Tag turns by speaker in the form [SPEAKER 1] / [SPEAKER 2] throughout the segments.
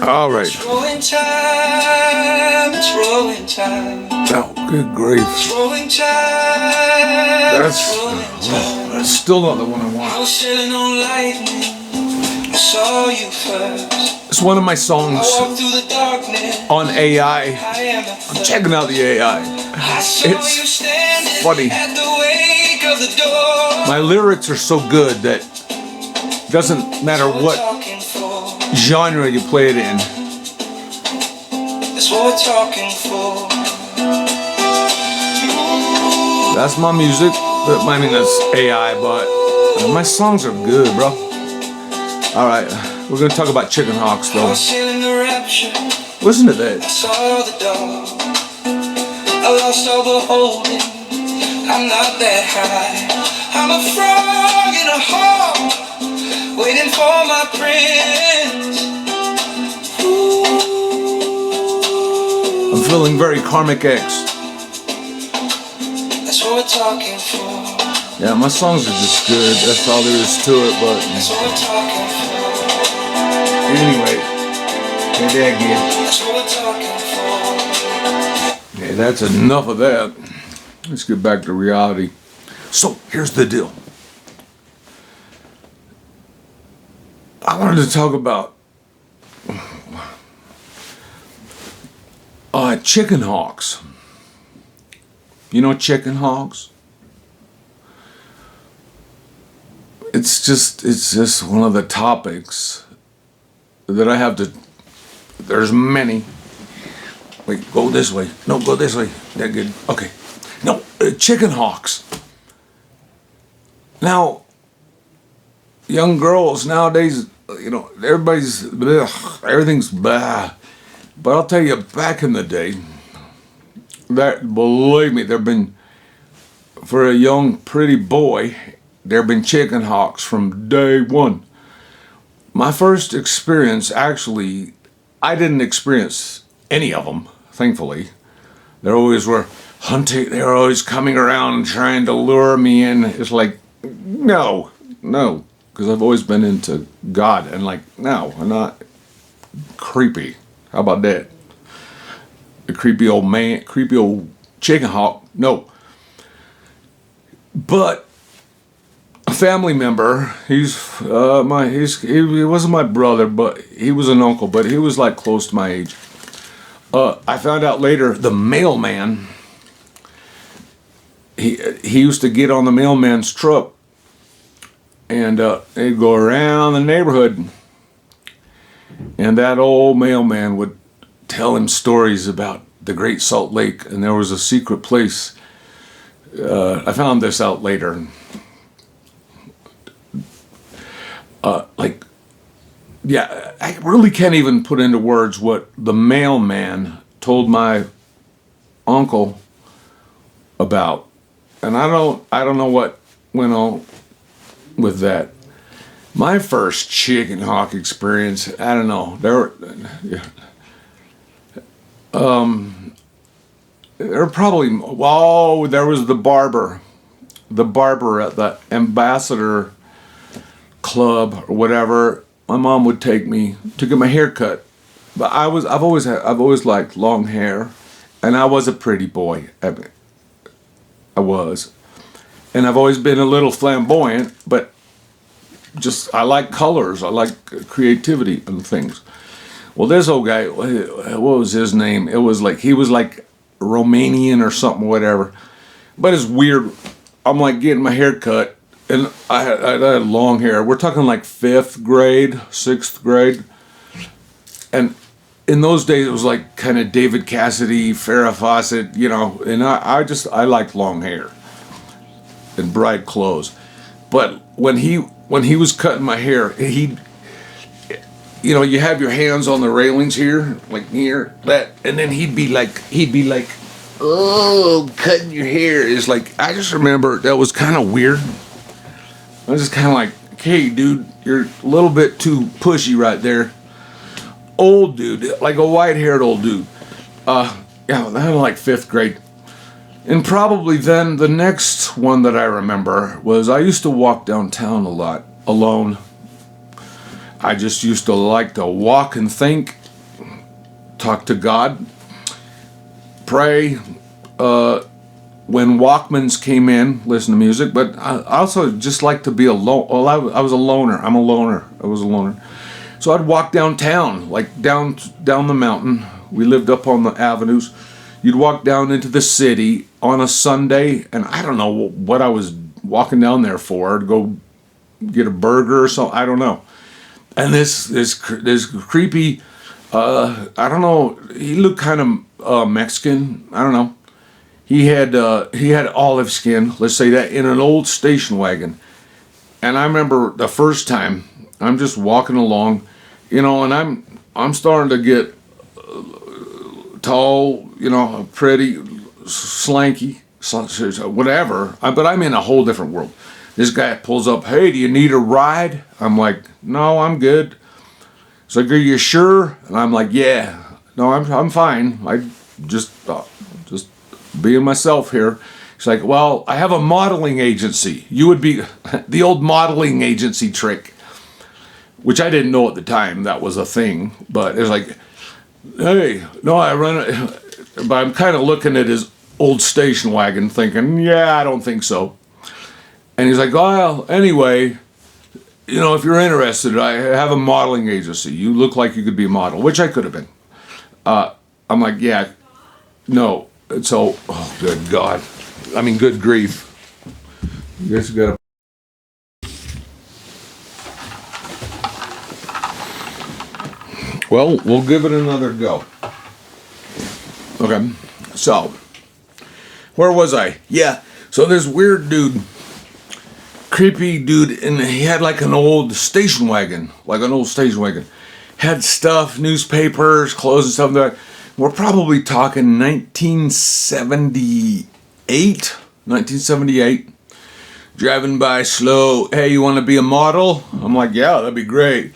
[SPEAKER 1] All right.
[SPEAKER 2] It's rolling time. It's rolling time.
[SPEAKER 1] Oh, good grief.
[SPEAKER 2] It's rolling time.
[SPEAKER 1] That's still not the one I
[SPEAKER 2] I
[SPEAKER 1] want.
[SPEAKER 2] was sailing on lightning. I saw you first.
[SPEAKER 1] It's one of my songs
[SPEAKER 2] I walked through the darkness.
[SPEAKER 1] on AI.
[SPEAKER 2] I am the
[SPEAKER 1] I'm checking out the AI.
[SPEAKER 2] I saw
[SPEAKER 1] It's
[SPEAKER 2] you standing
[SPEAKER 1] funny.
[SPEAKER 2] at the wake of the door.
[SPEAKER 1] My lyrics are so good that it doesn't matter what
[SPEAKER 2] Talking for.
[SPEAKER 1] genre you play it in.
[SPEAKER 2] That's what we're talking for.
[SPEAKER 1] That's my music. I mean, that's AI, but my songs are good, bro. All right, we're gonna talk about chicken hawks,
[SPEAKER 2] I
[SPEAKER 1] though.
[SPEAKER 2] was sailing the rapture.
[SPEAKER 1] Listen to that.
[SPEAKER 2] I saw the dawn. I lost all the holding. I'm not that high. I'm a frog in a hole, waiting for my prince.
[SPEAKER 1] I'm feeling very Karmic X.
[SPEAKER 2] That's what we're talking for.
[SPEAKER 1] Yeah, my songs are just good. That's all there is to it. But
[SPEAKER 2] That's what we're talking for.
[SPEAKER 1] anyway, hey, that again.
[SPEAKER 2] That's what we're talking for.
[SPEAKER 1] Okay, that's enough of that. Let's get back to reality. So here's the deal. I wanted to talk about chicken hawks. You know chicken hawks? It's just one of the topics that I have to. There's many. Wait, go this way. No, go this way. That good. Okay. No, chicken hawks. Now, young girls nowadays, everybody's everything's blah. But I'll tell you, back in the day, that believe me, there've been for a young pretty boy, there've been chicken hawks from day one. My first experience, actually, I didn't experience any of them, thankfully. There always were hunting, they were always coming around and trying to lure me in. It's like, no, because I've always been into God, and like, no, I'm not creepy. How about that? A creepy old man, creepy old chicken hawk, no. But a family member, he wasn't my brother, but he was an uncle, but he was like close to my age. I found out later the mailman, he used to get on the mailman's truck and they'd go around the neighborhood, and that old mailman would tell him stories about the Great Salt Lake, and there was a secret place. I found this out later. I really can't even put into words what the mailman told my uncle about, and I don't know what went on with that. My first chicken hawk experience, I don't know. There were probably, there was the barber at the Ambassador Club or whatever. My mom would take me to get my hair cut, but I've always liked long hair, and I was a pretty boy. I was, and I've always been a little flamboyant, but I like colors. I like creativity and things. Well, this old guy, what was his name? It was like, he was like Romanian or something, whatever. But it's weird. I'm like getting my hair cut, and I had long hair. We're talking like 5th grade, 6th grade. And in those days, it was like kind of David Cassidy, Farrah Fawcett, and I liked long hair and bright clothes. But when he was cutting my hair, you have your hands on the railings here, like here, that, and then he'd be like, oh, cutting your hair. It's like, I just remember that was kind of weird. I was just kind of like, hey, dude, you're a little bit too pushy right there. Old dude, like a white-haired old dude. That was like 5th grade. And probably then the next one that I remember was I used to walk downtown a lot alone. I just used to like to walk and think talk to God, pray. When Walkmans came in, listen to music. But I also just like to be alone. Well, I was a loner. I'm a loner. I was a loner. So I'd walk downtown, like down the mountain. We lived up on the avenues. You'd walk down into the city on a Sunday, and I don't know what I was walking down there for, to go get a burger or something. I don't know. And this creepy, I don't know. He looked kind of Mexican. I don't know. He had olive skin. Let's say that, in an old station wagon. And I remember the first time I'm just walking along, and I'm starting to get tall, pretty, slanky, whatever. But I'm in a whole different world. This guy pulls up, "Hey, do you need a ride?" I'm like, "No, I'm good." He's like, "Are you sure?" And I'm like, "Yeah, no, I'm fine. I just being myself here." He's like, "Well, I have a modeling agency. You would be," the old modeling agency trick, which I didn't know at the time that was a thing. But it's like, "Hey, no, I run it." But I'm kind of looking at his old station wagon thinking, "Yeah, I don't think so." And he's like, "Well, anyway, if you're interested, I have a modeling agency. You look like you could be a model," which I could have been. I'm like, "Yeah, no." So, oh, good God. I mean, good grief. You guys got to. Well, we'll give it another go. Okay, so, where was I? Yeah, so this weird dude, creepy dude, and he had like an old station wagon, had stuff, newspapers, clothes and stuff like that. We're probably talking 1978, driving by slow. "Hey, you want to be a model?" I'm like, "Yeah, that'd be great."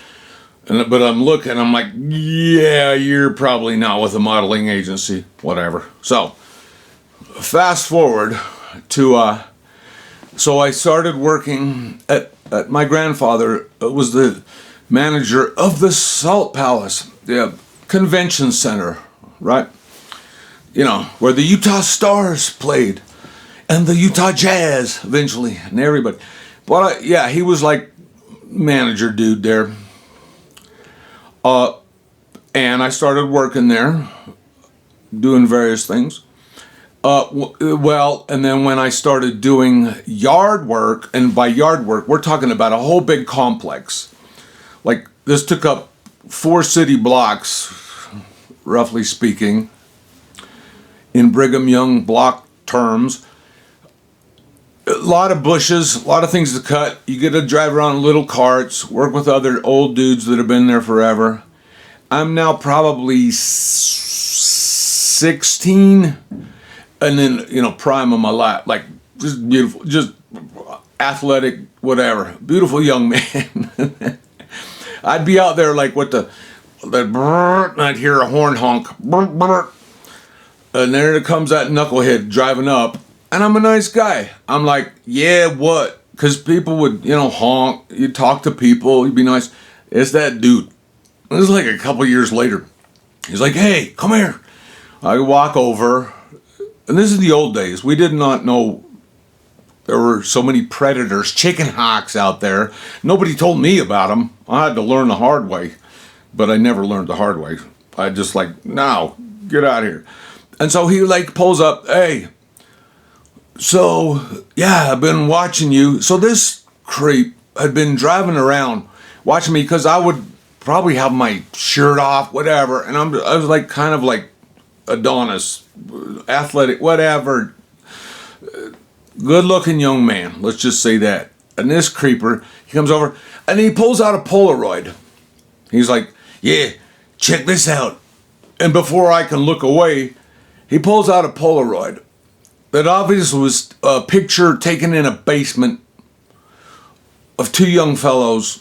[SPEAKER 1] But I'm looking, I'm like, "Yeah, you're probably not with a modeling agency," whatever. So, fast forward to, so I started working at my grandfather was the manager of the Salt Palace, the convention center, right? Where the Utah Stars played, and the Utah Jazz eventually, and everybody. But yeah, he was like manager dude there. And I started working there, doing various things. And then when I started doing yard work, and by yard work, we're talking about a whole big complex. Like, this took up 4 city blocks, roughly speaking, in Brigham Young block terms. A lot of bushes, a lot of things to cut. You get to drive around in little carts, work with other old dudes that have been there forever. I'm now probably 16, and then, prime of my life. Like, just beautiful, just athletic, whatever. Beautiful young man. I'd be out there like with the brrr, and I'd hear a horn honk. Brrr, brrr. And there comes that knucklehead driving up. And I'm a nice guy. I'm like, "Yeah, what?" Because people would, honk. You'd talk to people. You'd be nice. It's that dude. This is like a couple years later. He's like, "Hey, come here." I walk over. And this is the old days. We did not know there were so many predators, chicken hawks out there. Nobody told me about them. I had to learn the hard way. But I never learned the hard way. I just like, "No, get out of here." And so he like pulls up, "Hey, so, yeah, I've been watching you." So this creep had been driving around watching me, because I would probably have my shirt off, whatever, and I was like kind of like Adonis, athletic, whatever, good-looking young man, let's just say that. And this creeper, he comes over, and he pulls out a Polaroid. He's like, "Yeah, check this out." And before I can look away, he pulls out a Polaroid that obviously was a picture taken in a basement of 2 young fellows,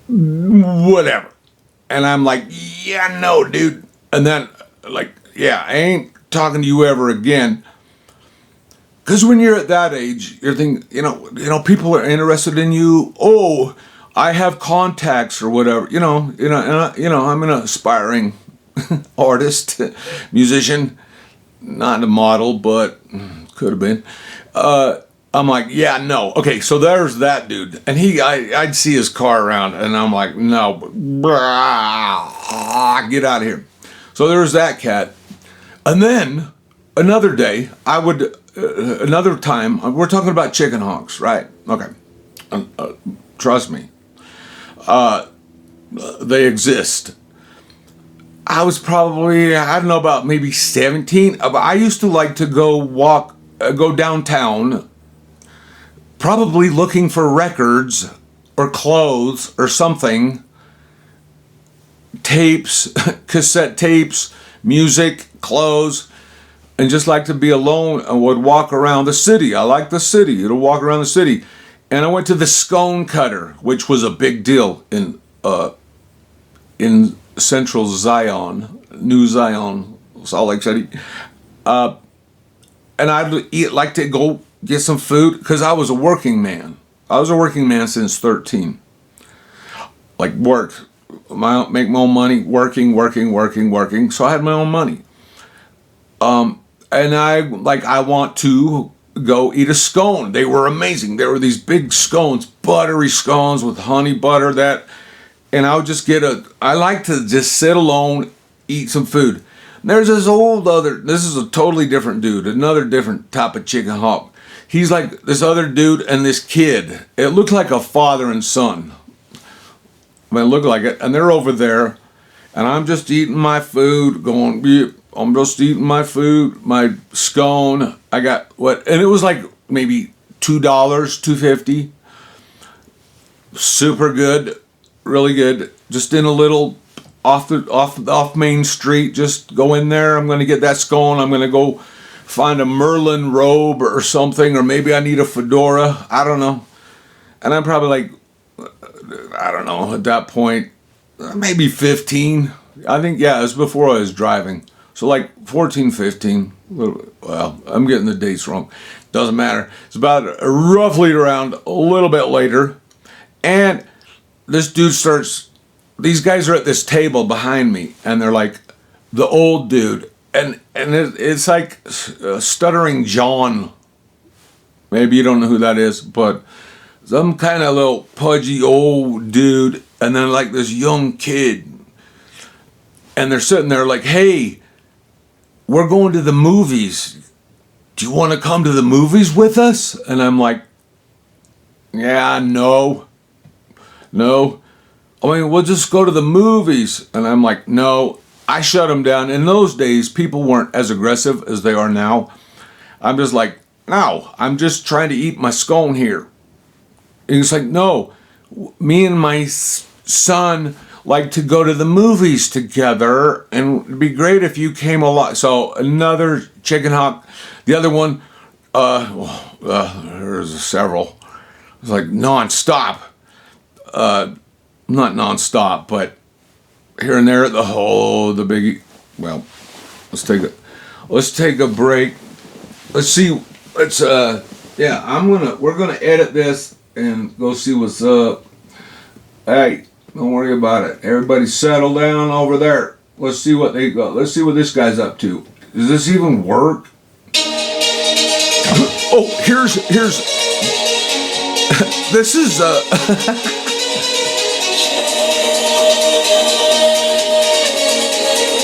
[SPEAKER 1] whatever. And I'm like, "Yeah, no, dude." And then, like, "Yeah, I ain't talking to you ever again." Because when you're at that age, you're thinking, people are interested in you. Oh, I have contacts or whatever, I'm an aspiring artist, musician, not a model, but could have been. I'm like, yeah, no. Okay, so there's that dude. And I'd see his car around, and I'm like, no, get out of here. So there was that cat. And then another day, another time, we're talking about chicken hawks, right? Okay. Trust me. They exist. I was probably, I don't know, about maybe 17. I used to like to go downtown, probably looking for records or clothes or something, tapes, cassette tapes, music, clothes, and just like to be alone and would walk around the city. I like the city. It'll walk around the city. And I went to the Scone Cutter, which was a big deal in Central Zion, New Zion, Salt Lake City. And I'd like to go get some food because I was a working man. I was a working man since 13. Like work, make my own money, working. So I had my own money. And I want to go eat a scone. They were amazing. They were these big scones, buttery scones with honey butter and I would just I like to just sit alone, eat some food. And there's this is a totally different dude, another different type of chicken hawk. He's like this other dude and this kid. It looked like a father and son. I mean, it looked like it. And they're over there, and I'm just eating my food, I'm just eating my food, my scone. I got and it was like maybe $2, $2.50. Super good, really good. Just in a little off Main Street. Just go in there. I'm gonna get that scone. I'm gonna go find a Merlin robe or something, or maybe I need a fedora. I don't know. And I'm probably like, I don't know, at that point, maybe 15. I think, yeah, it was before I was driving. So like 14, 15. Well, I'm getting the dates wrong. Doesn't matter. It's about roughly around a little bit later. And this dude these guys are at this table behind me, and they're like the old dude. And it's like Stuttering John. Maybe you don't know who that is, but some kind of little pudgy old dude, and then like this young kid. And they're sitting there like, hey, we're going to the movies. Do you want to come to the movies with us? And I'm like, yeah, no. I mean, we'll just go to the movies. And I'm like, no. I shut them down. In those days, people weren't as aggressive as they are now. I'm just like, no, I'm just trying to eat my scone here. And he's like, no, me and my son like to go to the movies together, and it'd be great if you came along. So another chicken hawk. The other one, there's several. It's like nonstop. Not nonstop, but here and there, the biggie. Well, let's take a break. Let's see. We're gonna edit this and go see what's up. Hey, don't worry about it. Everybody settle down over there. Let's see what they got. Let's see what this guy's up to. Does this even work? Oh, here's this is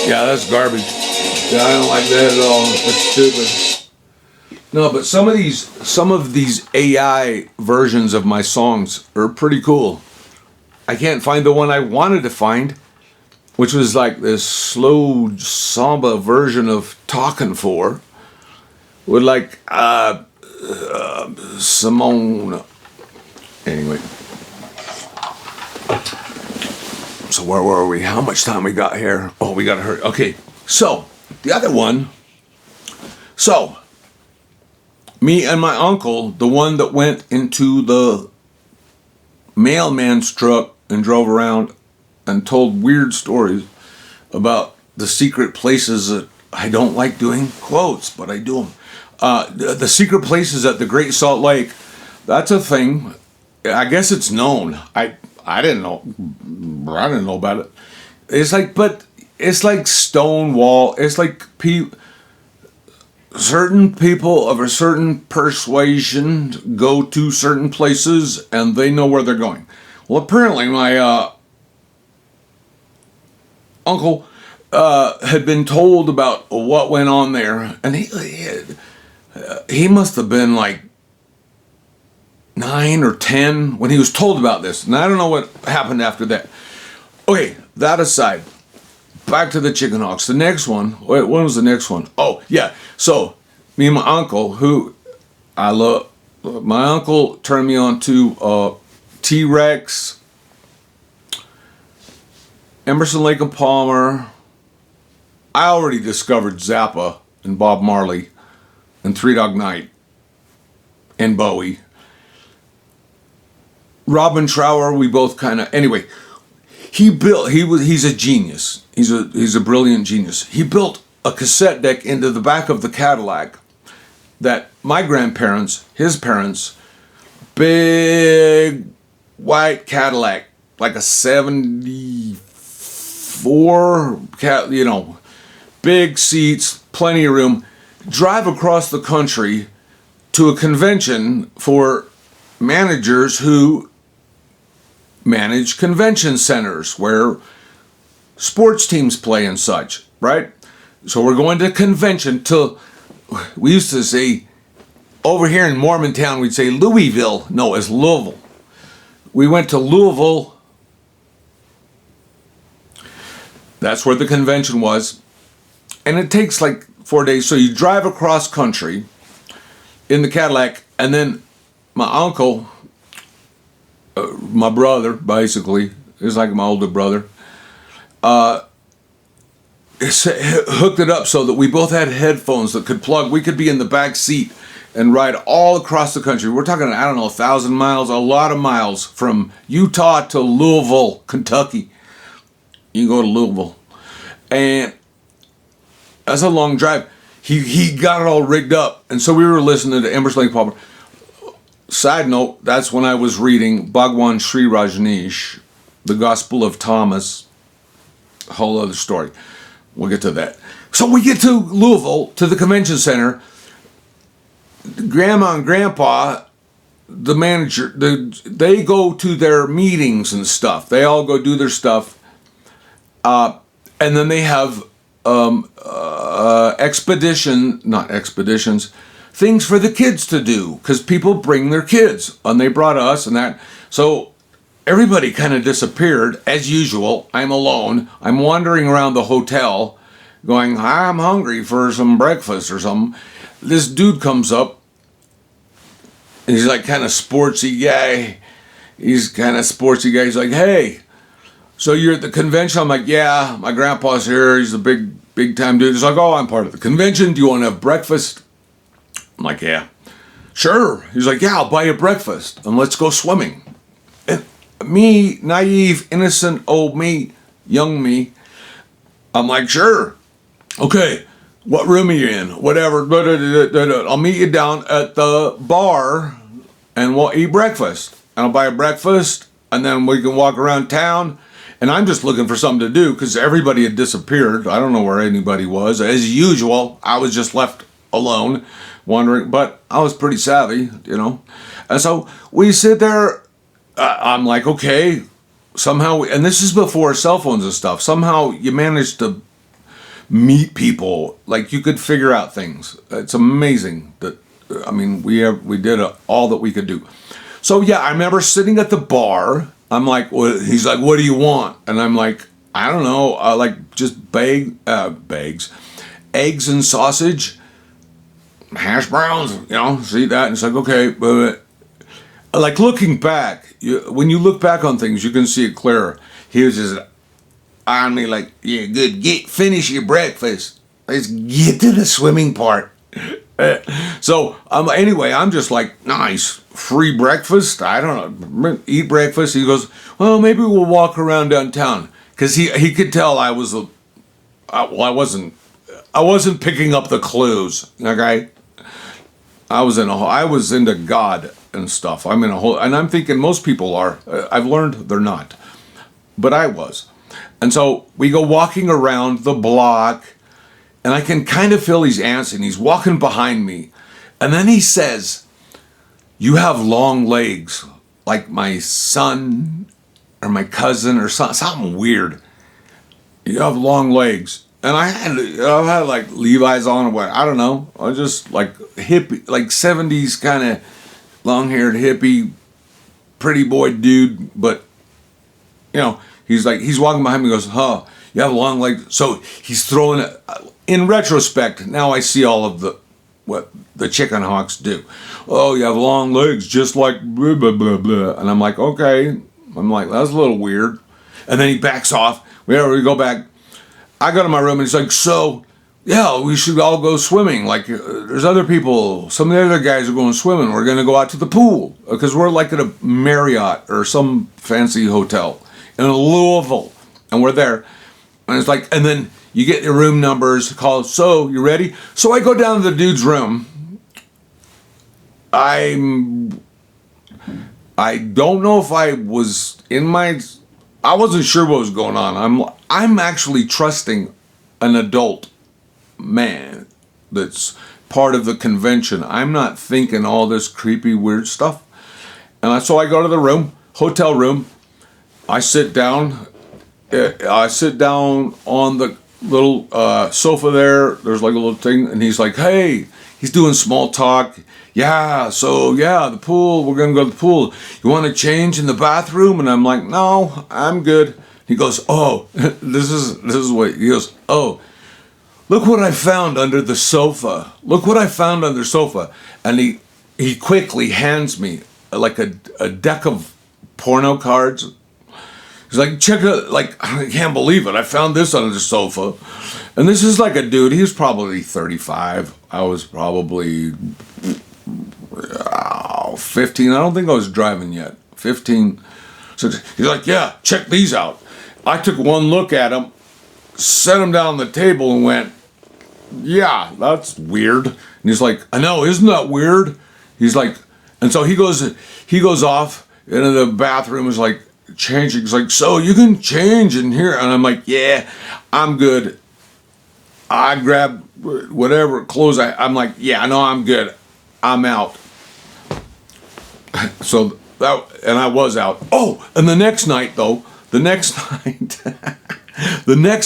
[SPEAKER 1] yeah, that's garbage. Yeah, I don't like that at all. That's stupid. No, but some of these AI versions of my songs are pretty cool. I can't find the one I wanted to find, which was like this slow samba version of Talkin' For, with like Simone. Anyway. So where were we? How much time we got here? Oh, we gotta hurry. Okay, so the other one. So me and my uncle, the one that went into the mailman's truck and drove around and told weird stories about the secret places that I don't like doing quotes, but I do them. The secret places at the Great Salt Lake. That's a thing. I guess it's known. I I didn't know. I didn't know about it. It's like, but it's like Stonewall. It's like certain people of a certain persuasion go to certain places and they know where they're going. Well, apparently my uncle had been told about what went on there, and he must have been like 9 or 10 when he was told about this, and I don't know what happened after that. Okay, that aside, back to the chicken hawks. The next one, wait, when was the next one? Oh, yeah. So, me and my uncle, who I love, my uncle turned me on to T-Rex, Emerson, Lake and Palmer. I already discovered Zappa and Bob Marley and Three Dog Night and Bowie. Robin Trower, we both kind of, anyway, he's a genius. He's a brilliant genius. He built a cassette deck into the back of the Cadillac that my grandparents, his parents, big white Cadillac, like a 74, big seats, plenty of room, drive across the country to a convention for managers who manage convention centers where sports teams play and such, right? So we're going to convention we used to say, over here in Mormontown, we'd say Louisville. No, it's Louisville. We went to Louisville. That's where the convention was. And it takes like 4 days. So you drive across country in the Cadillac, and then my uncle, my brother, basically, is like my older brother, hooked it up so that we both had headphones that could plug. We could be in the back seat and ride all across the country. We're talking, 1,000 miles, a lot of miles from Utah to Louisville, Kentucky. You can go to Louisville. And that's a long drive. He got it all rigged up. And so we were listening to Emerson Lake Palmer. Side note, that's when I was reading Bhagwan Sri Rajneesh, The Gospel of Thomas. A whole other story. We'll get to that. So we get to Louisville, to the convention center. Grandma and Grandpa, the manager, they go to their meetings and stuff. They all go do their stuff. And then they have things for the kids to do, because people bring their kids, and they brought us and that. So everybody kind of disappeared, as usual. I'm alone. I'm wandering around the hotel going, I'm hungry for some breakfast or something. This dude comes up, and he's like kind of sportsy guy. He's like, hey, so you're at the convention? I'm like, yeah, my grandpa's here. He's a big time dude. He's like, oh, I'm part of the convention. Do you want to have breakfast? I'm like, yeah. Sure. He's like, yeah, I'll buy you breakfast and let's go swimming. And me, naive, innocent, old me, young me, I'm like, sure. Okay, what room are you in? Whatever. I'll meet you down at the bar and we'll eat breakfast. And I'll buy you breakfast, and then we can walk around town. And I'm just looking for something to do because everybody had disappeared. I don't know where anybody was. As usual, I was just left alone, wondering. But I was pretty savvy, And so we sit there. I'm like, okay, somehow, and this is before cell phones and stuff. Somehow you managed to meet people. Like, you could figure out things. It's amazing that, we did all that we could do. So yeah, I remember sitting at the bar. I'm like, he's like, what do you want? And I'm like, I don't know, like just eggs and sausage, hash browns, see that? And it's like, okay, but like looking back, when you look back on things, you can see it clearer. He was just on me like, yeah, good, finish your breakfast. Let's get to the swimming part. So anyway, I'm just like, nice, free breakfast. I don't know, eat breakfast. He goes, well, maybe we'll walk around downtown, because he could tell I was I wasn't picking up the clues. Okay, I was into God. and stuff. I'm in a whole, and I'm thinking most people are. I've learned they're not, but I was. And so we go walking around the block, and I can kind of feel he's antsy. He's walking behind me, and then he says, "You have long legs, like my son or my cousin or something weird. You have long legs." And I've had like Levi's on or what, I don't know. I was just like hippie, like 70s kind of long-haired hippie, pretty boy dude. But, he's walking behind me and goes, "Huh, you have long legs." So he's throwing it. In retrospect, now I see all of what the chicken hawks do. "Oh, you have long legs, just like blah, blah, blah, blah." And I'm like, okay. I'm like, that's a little weird. And then he backs off. We go back. I go to my room and he's like, "So, yeah, we should all go swimming. Like, there's other people. Some of the other guys are going swimming. We're going to go out to the pool." Because we're like at a Marriott or some fancy hotel in Louisville. And we're there. And it's like, and then you get your room numbers, call, "So, you ready?" So I go down to the dude's room. I don't know if I was I wasn't sure what was going on. I'm actually trusting an adult man that's part of the convention. I'm not thinking all this creepy, weird stuff. And so I go to the room, hotel room. I sit down. I sit down on the little sofa there. There's like a little thing, and he's like, "Hey," he's doing small talk. "Yeah, so yeah, the pool. We're gonna go to the pool. You want to change in the bathroom?" And I'm like, "No, I'm good." He goes, "Oh, this is what he goes. Oh, look what I found under the sofa. Look what I found under the sofa." And he quickly hands me like a deck of porno cards. He's like, "Check it." Like, I can't believe it. I found this under the sofa. And this is like a dude. He was probably 35. I was probably 15. I don't think I was driving yet. 15. So he's like, "Yeah, check these out." I took one look at him, set him down on the table and went, "Yeah, that's weird." And he's like, "I know, isn't that weird?" He's like, and so he goes off into the bathroom, is like changing. He's like, "So you can change in here?" And I'm like, "Yeah, I'm good." I grab whatever clothes I'm like, "Yeah, no, I'm good. I'm out." So and I was out. Oh, and the next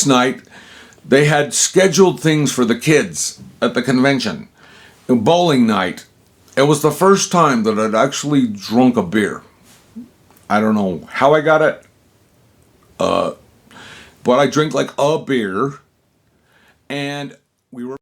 [SPEAKER 1] night, they had scheduled things for the kids at the convention. A bowling night. It was the first time that I'd actually drunk a beer. I don't know how I got it, but I drink like a beer, and we were